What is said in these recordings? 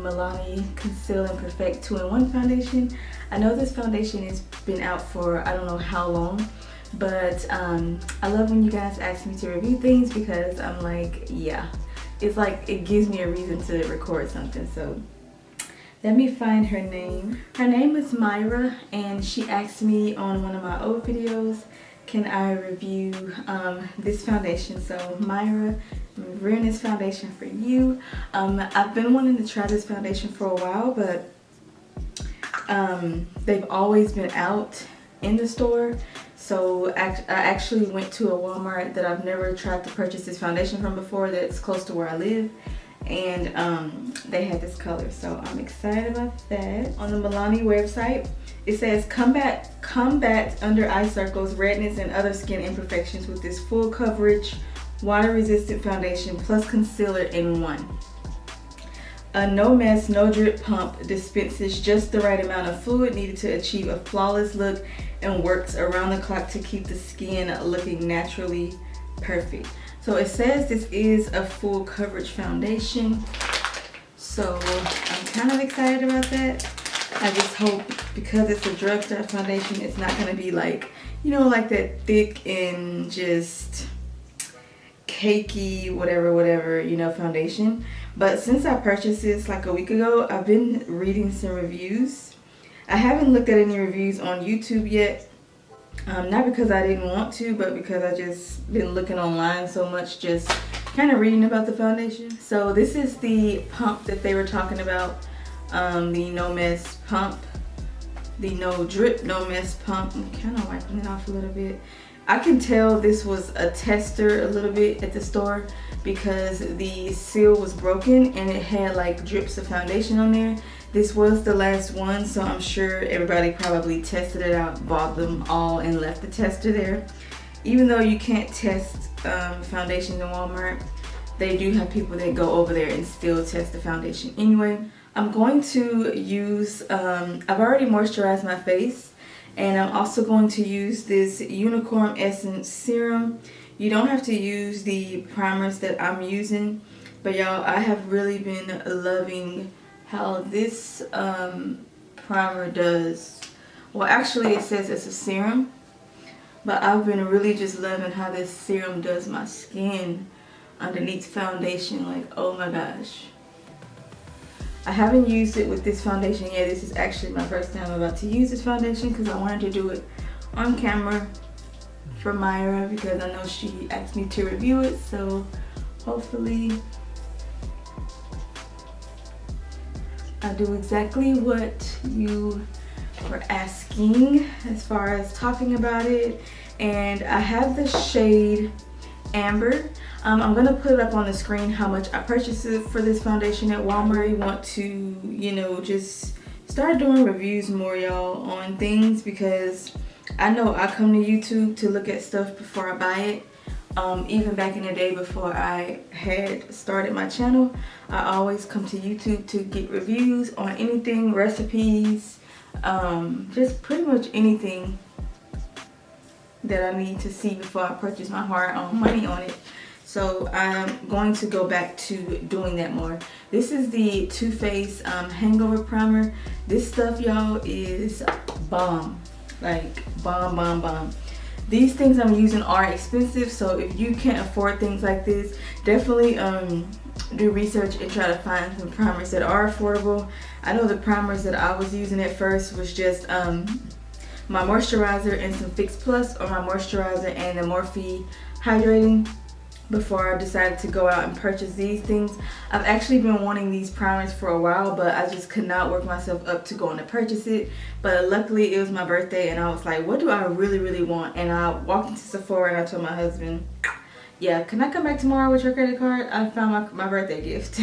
Milani Conceal and Perfect 2-in-1 foundation. I know this foundation has been out for I don't know how long, but I love when you guys ask me to review things because I'm like, yeah, it's like it gives me a reason to record something. So let me find her name. Her name is Myra, and she asked me on one of my old videos, can I review this foundation? So Myra, I'm reviewing this foundation for you. I've been wanting to try this foundation for a while, but they've always been out in the store. So I actually went to a Walmart that I've never tried to purchase this foundation from before, that's close to where I live. And they had this color, so I'm excited about that. On the Milani website, it says combat under eye circles, redness, and other skin imperfections with this full coverage, water resistant foundation plus concealer in one. A no mess, no drip pump dispenses just the right amount of fluid needed to achieve a flawless look and works around the clock to keep the skin looking naturally perfect. So it says this is a full coverage foundation, so I'm kind of excited about that. I just hope, because it's a drugstore foundation, it's not going to be like, you know, like that thick and just cakey, whatever, you know, foundation. But since I purchased this like a week ago, I've been reading some reviews. I haven't looked at any reviews on YouTube yet. Not because I didn't want to, but because I just been looking online so much, just kind of reading about the foundation. So this is the pump that they were talking about, the no mess pump, the no drip, no mess pump. I'm kind of wiping it off a little bit. I can tell this was a tester a little bit at the store because the seal was broken and it had like drips of foundation on there. This was the last one, so I'm sure everybody probably tested it out, bought them all, and left the tester there. Even though you can't test foundations in Walmart, they do have people that go over there and still test the foundation anyway. I'm going to use, I've already moisturized my face, and I'm also going to use this Unicorn Essence Serum. You don't have to use the primers that I'm using, but y'all, I have really been loving how this primer does. Well, actually it says it's a serum, but I've been really just loving how this serum does my skin underneath foundation. Like, oh my gosh. I haven't used it with this foundation yet. This is actually my first time about to use this foundation because I wanted to do it on camera for Myra because I know she asked me to review it. So hopefully I do exactly what you were asking as far as talking about it. And I have the shade Amber. I'm going to put it up on the screen how much I purchased it for this foundation at Walmart. I want to, you know, just start doing reviews more, y'all, on things because I know I come to YouTube to look at stuff before I buy it. Even back in the day before I had started my channel, I always come to YouTube to get reviews on anything, recipes, just pretty much anything that I need to see before I purchase my hard-earned money on it. So I'm going to go back to doing that more. This is the Too Faced Hangover Primer. This stuff, y'all, is bomb. Like bomb. These things I'm using are expensive, so if you can't afford things like this, definitely do research and try to find some primers that are affordable. I know the primers that I was using at first was just my moisturizer and some Fix Plus, or my moisturizer and the Morphe Hydrating, before I decided to go out and purchase these things. I've actually been wanting these primers for a while, but I just could not work myself up to going to purchase it. But luckily it was my birthday and I was like, what do I really want? And I walked into Sephora and I told my husband, yeah, can I come back tomorrow with your credit card? I found my birthday gift.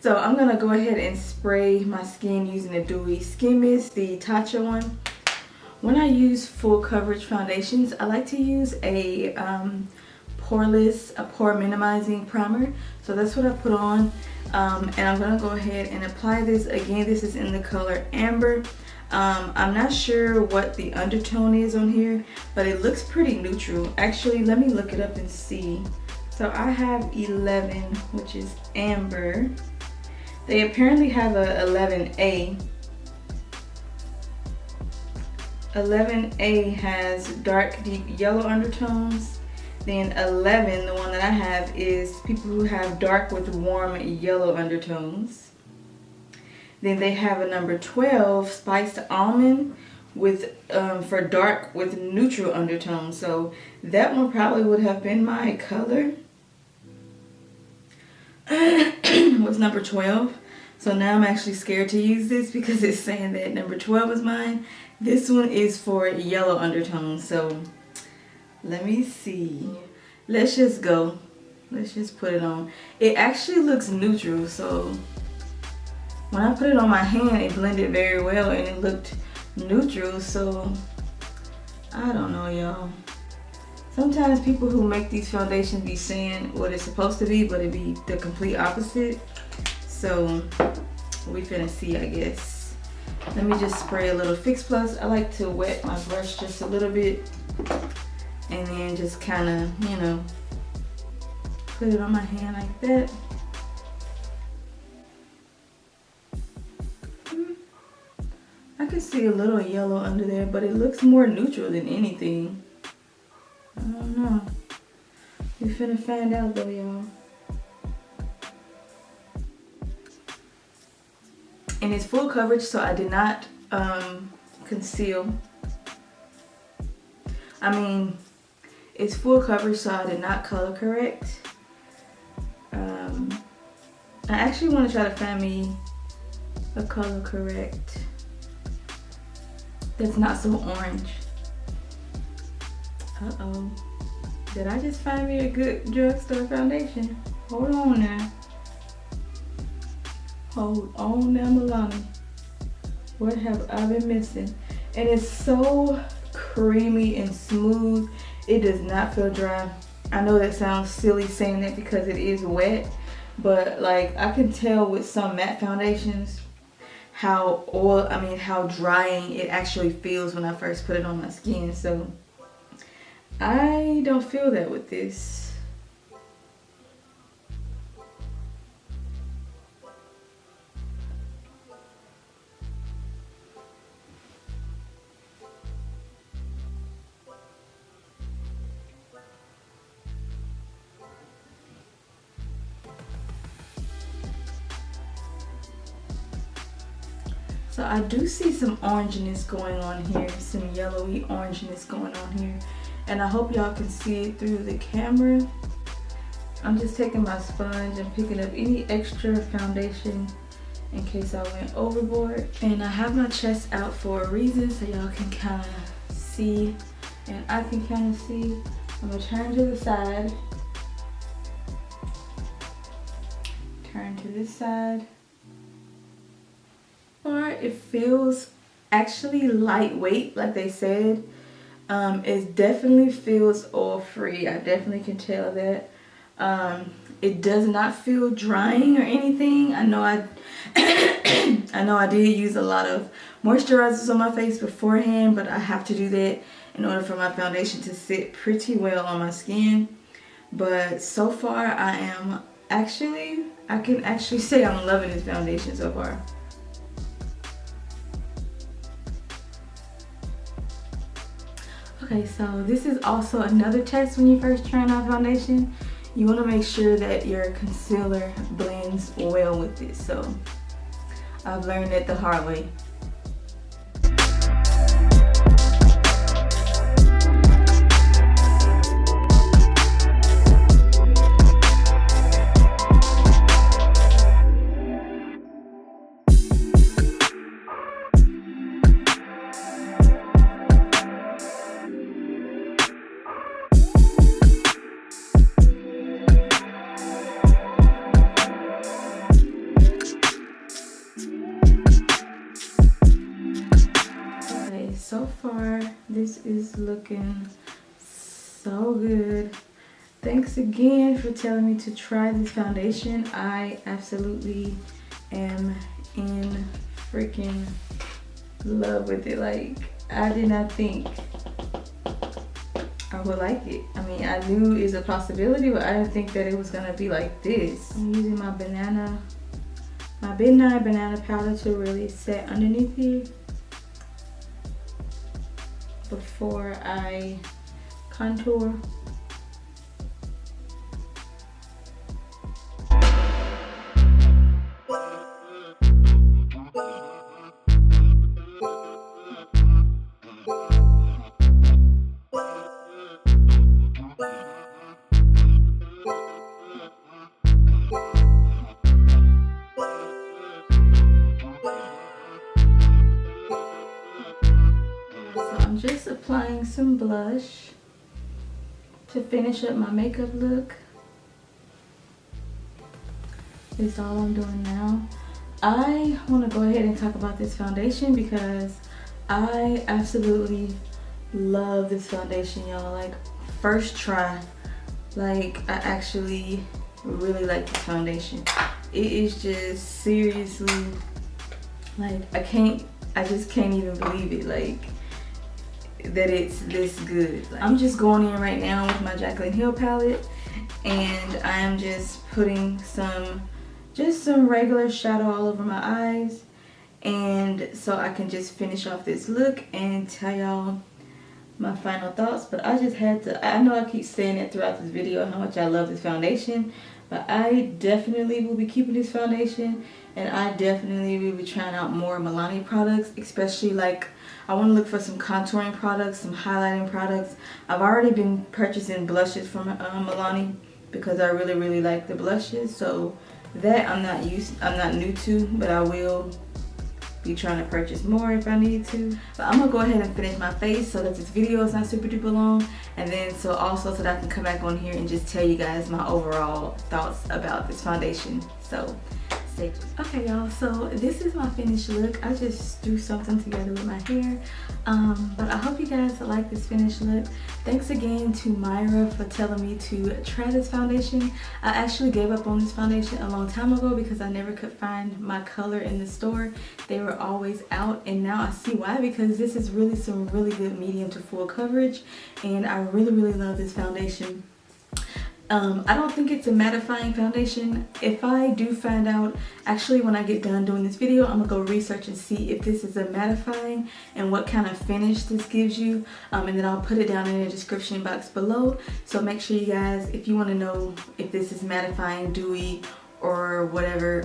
So I'm gonna go ahead and spray my skin using the Dewy Skin Mist, the Tatcha one. When I use full coverage foundations, I like to use a pore minimizing primer. So that's what I put on, and I'm gonna go ahead and apply this. Again, this is in the color Amber. I'm not sure what the undertone is on here, but it looks pretty neutral. Actually, let me look it up and see. So I have 11, which is Amber. They apparently have a 11A. 11A has dark, deep yellow undertones. Then 11, the one that I have, is people who have dark with warm yellow undertones. Then they have a number 12, spiced almond, with for dark with neutral undertones. So that one probably would have been my color. Was number 12. So now I'm actually scared to use this because it's saying that number 12 is mine. This one is for yellow undertones. So let me see. Let's just go. Let's just put it on. It actually looks neutral, so when I put it on my hand, it blended very well and it looked neutral. So I don't know, y'all. Sometimes people who make these foundations be saying what it's supposed to be, but it be the complete opposite. So we finna see, I guess. Let me just spray a little Fix Plus. I like to wet my brush just a little bit and then just kind of, you know, put it on my hand like that. I can see a little yellow under there, but it looks more neutral than anything. I don't know. We finna find out though, y'all. And it's full coverage, so I did not conceal. I mean, it's full coverage, so I did not color correct. I actually want to try to find me a color correct that's not so orange. Uh-oh. Did I just find me a good drugstore foundation? Hold on now. Hold on now, Milani. What have I been missing? And it's so creamy and smooth. It does not feel dry. I know that sounds silly saying that because it is wet, but like I can tell with some matte foundations how drying it actually feels when I first put it on my skin. So I don't feel that with this. So I do see some orangeness going on here, some yellowy orangeness going on here. And I hope y'all can see it through the camera. I'm just taking my sponge and picking up any extra foundation in case I went overboard. And I have my chest out for a reason so y'all can kind of see and I can kind of see. I'm gonna turn to the side. Turn to this side. It feels actually lightweight, like they said. It definitely feels oil free. I definitely can tell that. It does not feel drying or anything. I know I did use a lot of moisturizers on my face beforehand, but I have to do that in order for my foundation to sit pretty well on my skin. But so far I can actually say I'm loving this foundation so far. Okay, so this is also another test when you first try out foundation. You want to make sure that your concealer blends well with it. So I've learned it the hard way. So far this is looking so good. Thanks again for telling me to try this foundation. I absolutely am in freaking love with it. Like, I did not think I would like it. I mean, I knew it was a possibility, but I didn't think that it was gonna be like this. I'm using my banana my Midnight Banana Powder to really set underneath here before I contour. I'm just applying some blush to finish up my makeup look. Is all I'm doing now. I want to go ahead and talk about this foundation because I absolutely love this foundation, y'all. Like, first try, like, I actually really like this foundation. It is just seriously, like, I just can't even believe it, like, that it's this good. Like, I'm just going in right now with my Jaclyn Hill palette, and I am just putting some regular shadow all over my eyes, and so I can just finish off this look and tell y'all my final thoughts. But I just had to, I know I keep saying it throughout this video how much I love this foundation, but I definitely will be keeping this foundation, and I definitely will be trying out more Milani products, especially like I want to look for some contouring products, some highlighting products. I've already been purchasing blushes from Milani because I really like the blushes, so that I'm not new to, but I will be trying to purchase more if I need to. But I'm gonna go ahead and finish my face so that this video is not super duper long, and then so that I can come back on here and just tell you guys my overall thoughts about this foundation. So stay tuned. Okay, y'all, so this is my finished look. I just threw something together with my hair, but I hope you guys like this finished look. Thanks again to Myra for telling me to try this foundation. I actually gave up on this foundation a long time ago because I never could find my color in the store. They were always out, and now I see why, because this is really some really good medium to full coverage, and I really love this foundation. I don't think it's a mattifying foundation. If I do find out, actually when I get done doing this video, I'm gonna go research and see if this is a mattifying and what kind of finish this gives you, and then I'll put it down in the description box below. So make sure you guys, if you want to know if this is mattifying, dewy, or whatever,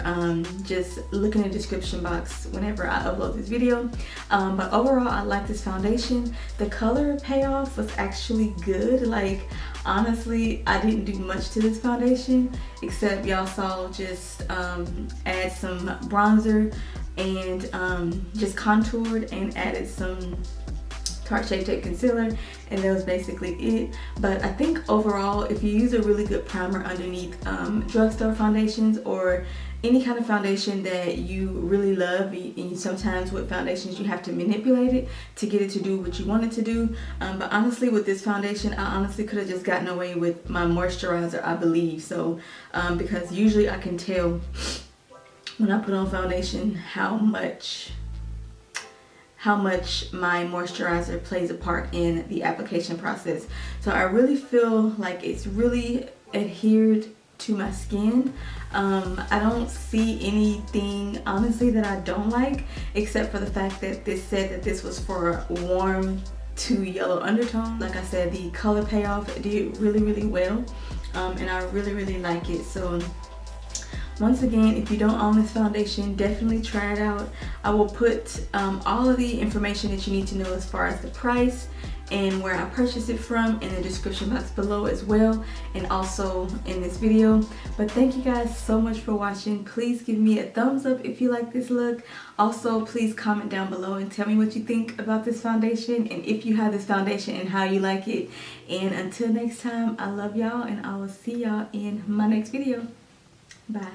just look in the description box whenever I upload this video. But overall, I like this foundation. The color payoff was actually good. Like, honestly, I didn't do much to this foundation except y'all saw just add some bronzer and just contoured and added some Tarte Shape Tape concealer, and that was basically it. But I think overall, if you use a really good primer underneath drugstore foundations or any kind of foundation that you really love, and sometimes with foundations you have to manipulate it to get it to do what you want it to do, but honestly with this foundation I honestly could have just gotten away with my moisturizer, I believe. So because usually I can tell when I put on foundation how much my moisturizer plays a part in the application process. So I really feel like it's really adhered to my skin. I don't see anything honestly that I don't like, except for the fact that this said that this was for warm to yellow undertone. Like I said, the color payoff did really well, and I really like it. So once again, if you don't own this foundation, definitely try it out. I will put all of the information that you need to know as far as the price and where I purchased it from in the description box below as well, and also in this video. But thank you guys so much for watching. Please give me a thumbs up if you like this look. Also, please comment down below and tell me what you think about this foundation and if you have this foundation and how you like it. And until next time, I love y'all, and I will see y'all in my next video. Bye.